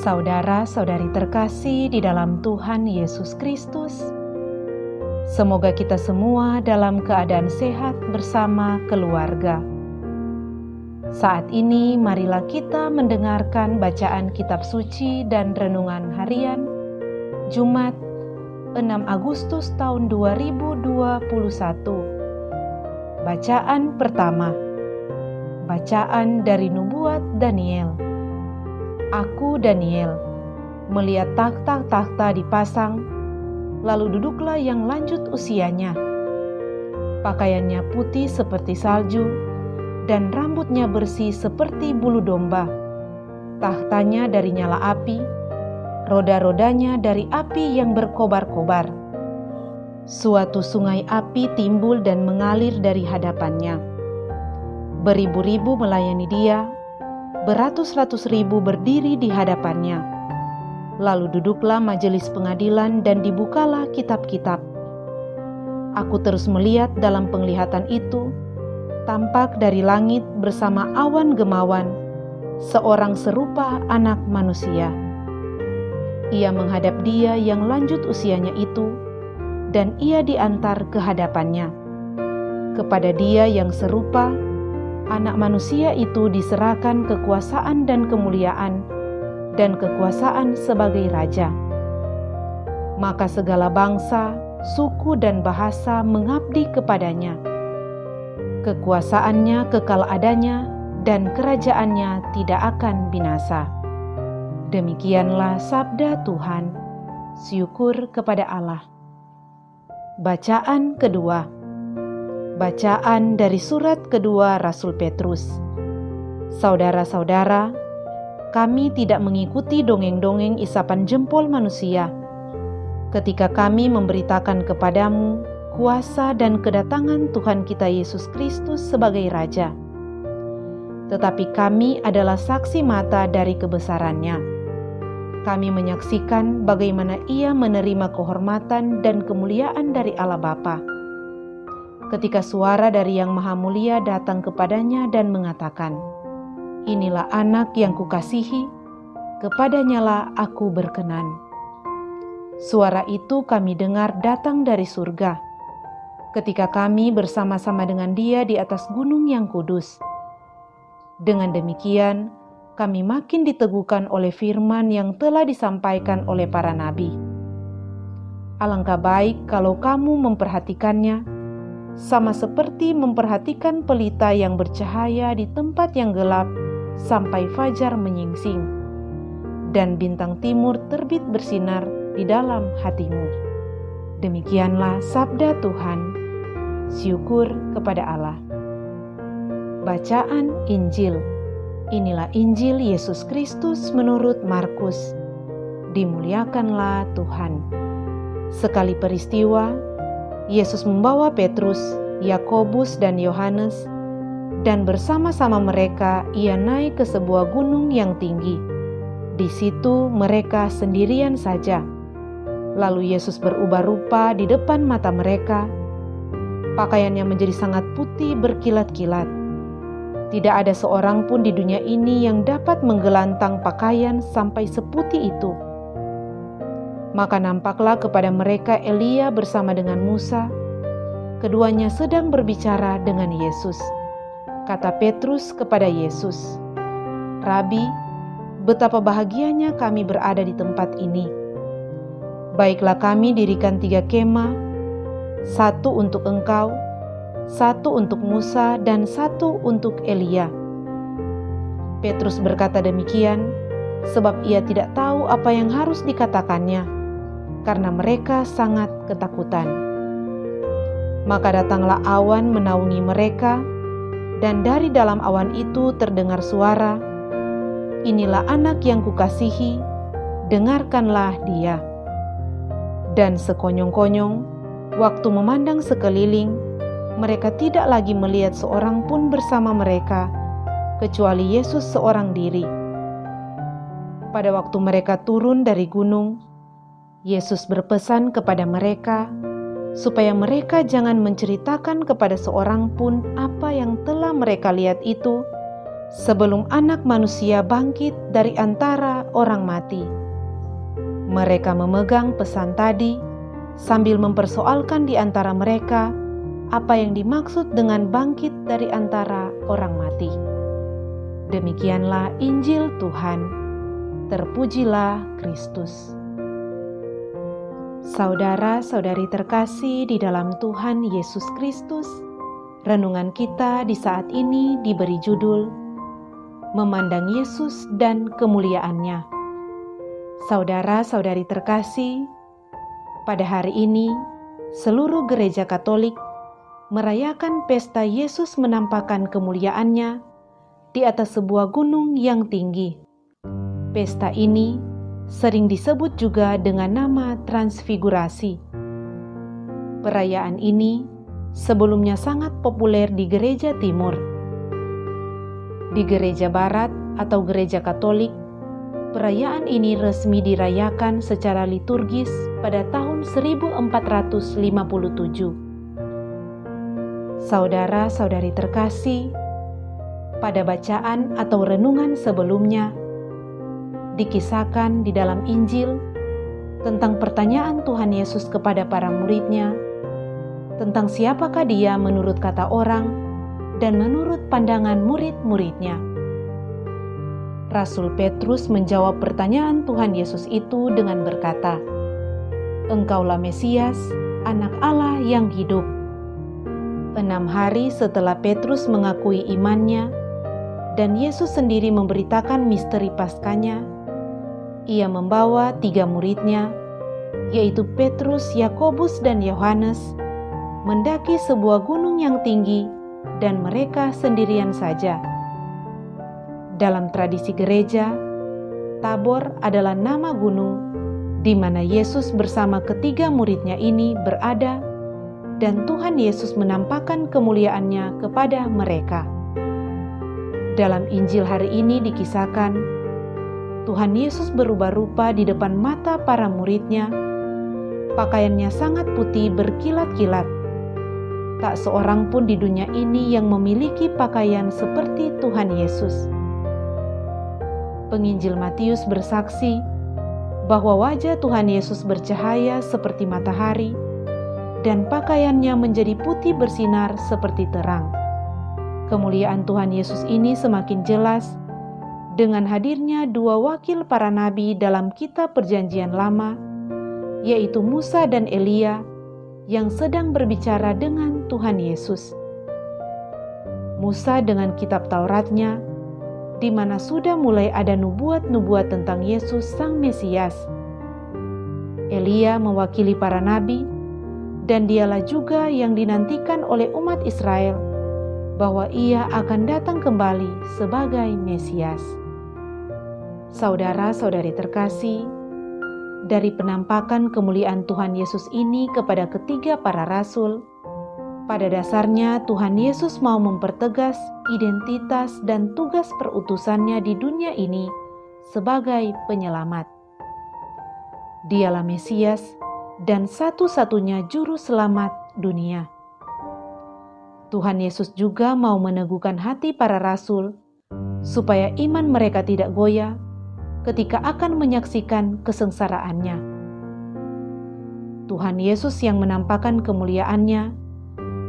Saudara-saudari terkasih di dalam Tuhan Yesus Kristus, semoga kita semua dalam keadaan sehat bersama keluarga. Saat ini marilah kita mendengarkan bacaan kitab suci dan renungan harian Jumat 6 Agustus tahun 2021. Bacaan pertama. Bacaan dari Nubuat Daniel. Aku, Daniel, melihat takhta-takhta dipasang, lalu duduklah yang lanjut usianya. Pakaiannya putih seperti salju, dan rambutnya bersih seperti bulu domba. Tahtanya dari nyala api, roda-rodanya dari api yang berkobar-kobar. Suatu sungai api timbul dan mengalir dari hadapannya. Beribu-ribu melayani dia, beratus-ratus ribu berdiri di hadapannya. Lalu duduklah majelis pengadilan dan dibukalah kitab-kitab. Aku terus melihat dalam penglihatan itu, tampak dari langit bersama awan gemawan, seorang serupa anak manusia. Ia menghadap dia yang lanjut usianya itu, dan ia diantar ke hadapannya. Kepada dia yang serupa, anak manusia itu diserahkan kekuasaan dan kemuliaan dan kekuasaan sebagai raja. Maka segala bangsa, suku dan bahasa mengabdi kepadanya. Kekuasaannya kekal adanya dan kerajaannya tidak akan binasa. Demikianlah sabda Tuhan. Syukur kepada Allah. Bacaan kedua. Bacaan dari surat kedua Rasul Petrus. Saudara-saudara, kami tidak mengikuti dongeng-dongeng isapan jempol manusia ketika kami memberitakan kepadamu kuasa dan kedatangan Tuhan kita Yesus Kristus sebagai Raja. Tetapi kami adalah saksi mata dari kebesarannya. Kami menyaksikan bagaimana Ia menerima kehormatan dan kemuliaan dari Allah Bapa. Ketika suara dari Yang Maha Mulia datang kepadanya dan mengatakan, "Inilah anak yang kukasihi, kepadanyalah aku berkenan." Suara itu kami dengar datang dari surga, ketika kami bersama-sama dengan Dia di atas gunung yang kudus. Dengan demikian, kami makin diteguhkan oleh firman yang telah disampaikan oleh para nabi. Alangkah baik kalau kamu memperhatikannya, sama seperti memperhatikan pelita yang bercahaya di tempat yang gelap sampai fajar menyingsing, dan bintang timur terbit bersinar di dalam hatimu. Demikianlah sabda Tuhan. Syukur kepada Allah. Bacaan Injil. Inilah Injil Yesus Kristus menurut Markus. Dimuliakanlah Tuhan. Sekali peristiwa, Yesus membawa Petrus, Yakobus dan Yohanes, dan bersama-sama mereka Ia naik ke sebuah gunung yang tinggi. Di situ mereka sendirian saja. Lalu Yesus berubah rupa di depan mata mereka. Pakaiannya menjadi sangat putih berkilat-kilat. Tidak ada seorang pun di dunia ini yang dapat menggelantang pakaian sampai seputih itu. Maka nampaklah kepada mereka Elia bersama dengan Musa. Keduanya sedang berbicara dengan Yesus. Kata Petrus kepada Yesus, "Rabi, betapa bahagianya kami berada di tempat ini. Baiklah kami dirikan 3 kemah, 1 untuk engkau, 1 untuk Musa, dan 1 untuk Elia." Petrus berkata demikian, sebab ia tidak tahu apa yang harus dikatakannya, karena mereka sangat ketakutan. Maka datanglah awan menaungi mereka, dan dari dalam awan itu terdengar suara, "Inilah anak yang kukasihi, dengarkanlah dia." Dan sekonyong-konyong, waktu memandang sekeliling, mereka tidak lagi melihat seorang pun bersama mereka, kecuali Yesus seorang diri. Pada waktu mereka turun dari gunung, Yesus berpesan kepada mereka supaya mereka jangan menceritakan kepada seorang pun apa yang telah mereka lihat itu sebelum Anak Manusia bangkit dari antara orang mati. Mereka memegang pesan tadi sambil mempersoalkan di antara mereka apa yang dimaksud dengan bangkit dari antara orang mati. Demikianlah Injil Tuhan. Terpujilah Kristus. Saudara-saudari terkasih di dalam Tuhan Yesus Kristus, renungan kita di saat ini diberi judul Memandang Yesus dan Kemuliaan-Nya. Saudara-saudari terkasih, pada hari ini seluruh gereja Katolik merayakan pesta Yesus menampakkan kemuliaan-Nya di atas sebuah gunung yang tinggi. Pesta ini sering disebut juga dengan nama Transfigurasi. Perayaan ini sebelumnya sangat populer di gereja Timur. Di gereja Barat atau gereja Katolik, perayaan ini resmi dirayakan secara liturgis pada tahun 1457. Saudara-saudari terkasih, pada bacaan atau renungan sebelumnya, dikisahkan di dalam Injil tentang pertanyaan Tuhan Yesus kepada para murid-Nya tentang siapakah Dia menurut kata orang dan menurut pandangan murid-murid-Nya. Rasul Petrus menjawab pertanyaan Tuhan Yesus itu dengan berkata, "Engkaulah Mesias, Anak Allah yang hidup." 6 hari setelah Petrus mengakui imannya dan Yesus sendiri memberitakan misteri Paskahnya, Ia membawa 3 murid-Nya, yaitu Petrus, Yakobus, dan Yohanes, mendaki sebuah gunung yang tinggi dan mereka sendirian saja. Dalam tradisi gereja, Tabor adalah nama gunung di mana Yesus bersama ketiga murid-Nya ini berada dan Tuhan Yesus menampakkan kemuliaan-Nya kepada mereka. Dalam Injil hari ini dikisahkan, Tuhan Yesus berubah rupa di depan mata para murid-Nya. Pakaiannya sangat putih berkilat-kilat. Tak seorang pun di dunia ini yang memiliki pakaian seperti Tuhan Yesus. Penginjil Matius bersaksi bahwa wajah Tuhan Yesus bercahaya seperti matahari dan pakaiannya menjadi putih bersinar seperti terang. Kemuliaan Tuhan Yesus ini semakin jelas dengan hadirnya 2 wakil para nabi dalam kitab Perjanjian Lama, yaitu Musa dan Elia, yang sedang berbicara dengan Tuhan Yesus. Musa dengan kitab Tauratnya, di mana sudah mulai ada nubuat-nubuat tentang Yesus Sang Mesias. Elia mewakili para nabi, dan dialah juga yang dinantikan oleh umat Israel, bahwa Ia akan datang kembali sebagai Mesias. Saudara-saudari terkasih, dari penampakan kemuliaan Tuhan Yesus ini kepada ketiga para rasul, pada dasarnya Tuhan Yesus mau mempertegas identitas dan tugas perutusannya di dunia ini sebagai penyelamat. Dialah Mesias dan satu-satunya juru selamat dunia. Tuhan Yesus juga mau meneguhkan hati para rasul supaya iman mereka tidak goyah ketika akan menyaksikan kesengsaraannya. Tuhan Yesus yang menampakkan kemuliaan-Nya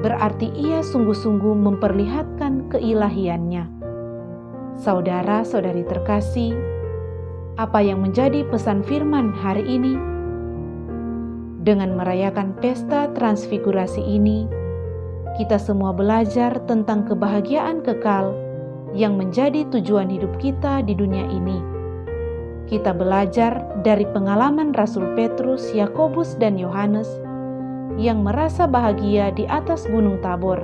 berarti Ia sungguh-sungguh memperlihatkan keilahian-Nya. Saudara-saudari terkasih, apa yang menjadi pesan firman hari ini? Dengan merayakan pesta Transfigurasi ini, kita semua belajar tentang kebahagiaan kekal yang menjadi tujuan hidup kita di dunia ini. Kita belajar dari pengalaman Rasul Petrus, Yakobus, dan Yohanes yang merasa bahagia di atas Gunung Tabor,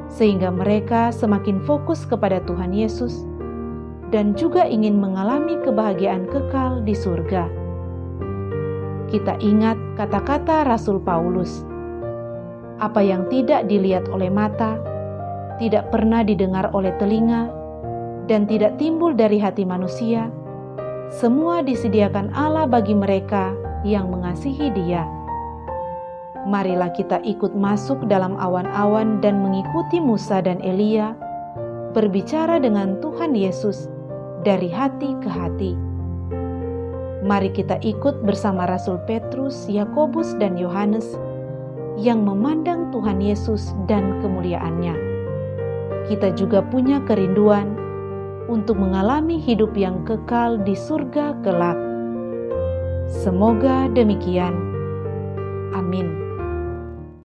sehingga mereka semakin fokus kepada Tuhan Yesus dan juga ingin mengalami kebahagiaan kekal di surga. Kita ingat kata-kata Rasul Paulus, "Apa yang tidak dilihat oleh mata, tidak pernah didengar oleh telinga, dan tidak timbul dari hati manusia, semua disediakan Allah bagi mereka yang mengasihi Dia." Marilah kita ikut masuk dalam awan-awan dan mengikuti Musa dan Elia berbicara dengan Tuhan Yesus dari hati ke hati. Mari kita ikut bersama Rasul Petrus, Yakobus, dan Yohanes yang memandang Tuhan Yesus dan kemuliaan-Nya. Kita juga punya kerinduan untuk mengalami hidup yang kekal di surga kelak. Semoga demikian. Amin.